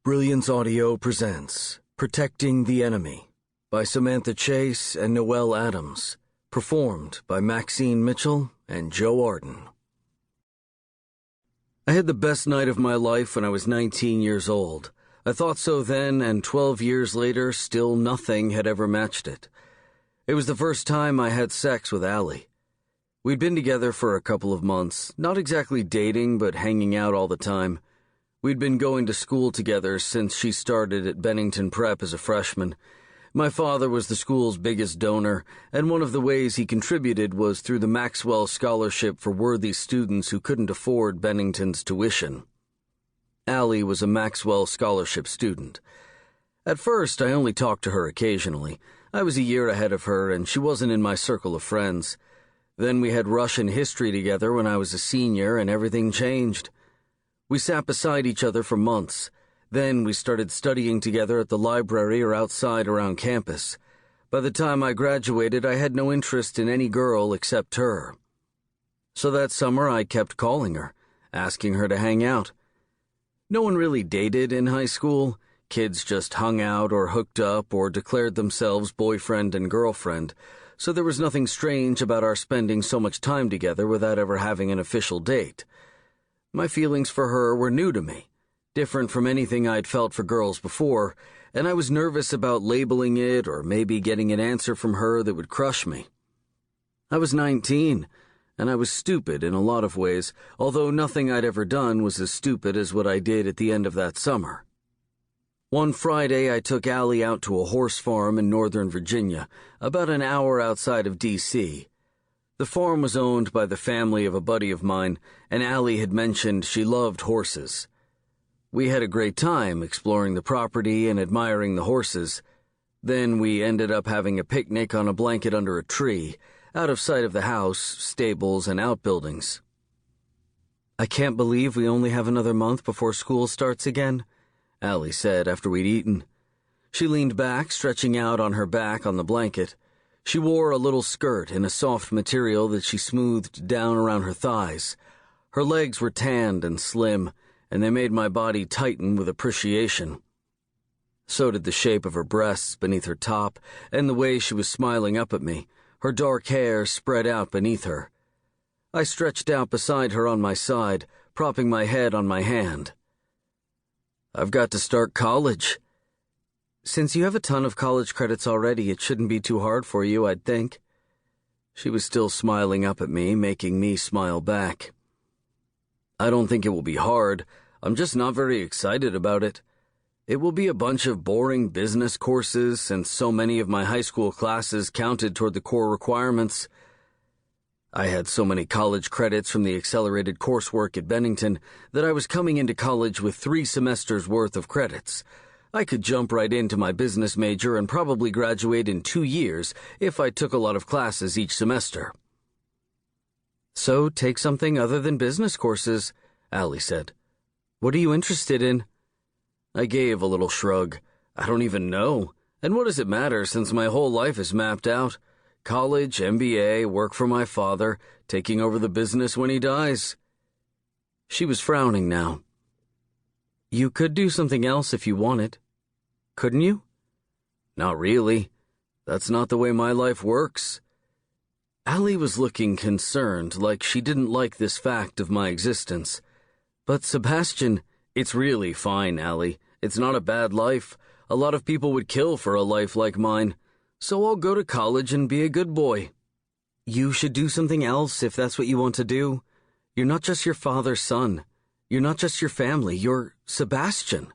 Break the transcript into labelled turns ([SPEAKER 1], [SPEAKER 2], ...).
[SPEAKER 1] Brilliance Audio presents Protecting the Enemy by Samantha Chase and Noelle Adams, performed by Maxine Mitchell and Joe Arden. I had the best night of my life when I was 19 years old. I thought so then, and 12 years later, still nothing had ever matched it. It was the first time I had sex with Allie. We'd been together for a couple of months, not exactly dating, but hanging out all the time. We'd been going to school together since she started at Bennington Prep as a freshman. My father was the school's biggest donor, and one of the ways he contributed was through the Maxwell Scholarship for worthy students who couldn't afford Bennington's tuition. Allie was a Maxwell Scholarship student. At first, I only talked to her occasionally. I was a year ahead of her, and she wasn't in my circle of friends. Then we had Russian history together when I was a senior, and everything changed. We sat beside each other for months. Then we started studying together at the library or outside around campus. By the time I graduated, I had no interest in any girl except her. So that summer, I kept calling her, asking her to hang out. No one really dated in high school. Kids just hung out or hooked up or declared themselves boyfriend and girlfriend, so there was nothing strange about our spending so much time together without ever having an official date. My feelings for her were new to me, different from anything I'd felt for girls before, and I was nervous about labeling it or maybe getting an answer from her that would crush me. I was 19, and I was stupid in a lot of ways, although nothing I'd ever done was as stupid as what I did at the end of that summer. One Friday, I took Allie out to a horse farm in Northern Virginia, about an hour outside of D.C. The farm was owned by the family of a buddy of mine, and Allie had mentioned she loved horses. We had a great time exploring the property and admiring the horses. Then we ended up having a picnic on a blanket under a tree, out of sight of the house, stables, and outbuildings. "I can't believe we only have another month before school starts again," Allie said after we'd eaten. She leaned back, stretching out on her back on the blanket. She wore a little skirt in a soft material that she smoothed down around her thighs. Her legs were tanned and slim, and they made my body tighten with appreciation. So did the shape of her breasts beneath her top, and the way she was smiling up at me, her dark hair spread out beneath her. I stretched out beside her on my side, propping my head on my hand. "I've got to start college." "Since you have a ton of college credits already, it shouldn't be too hard for you, I'd think." She was still smiling up at me, making me smile back. "I don't think it will be hard. I'm just not very excited about it. It will be a bunch of boring business courses, since so many of my high school classes counted toward the core requirements. I had so many college credits from the accelerated coursework at Bennington that I was coming into college with 3 semesters worth of credits. I could jump right into my business major and probably graduate in 2 years if I took a lot of classes each semester." "So take something other than business courses," Allie said. "What are you interested in?" I gave a little shrug. "I don't even know. And what does it matter since my whole life is mapped out? College, MBA, work for my father, taking over the business when he dies." She was frowning now. "You could do something else if you wanted. Couldn't you?" "Not really. That's not the way my life works." Allie was looking concerned, like she didn't like this fact of my existence. "But Sebastian—" "It's really fine, Allie. It's not a bad life. A lot of people would kill for a life like mine. So I'll go to college and be a good boy." "You should do something else if that's what you want to do. You're not just your father's son. You're not just your family. You're Sebastian."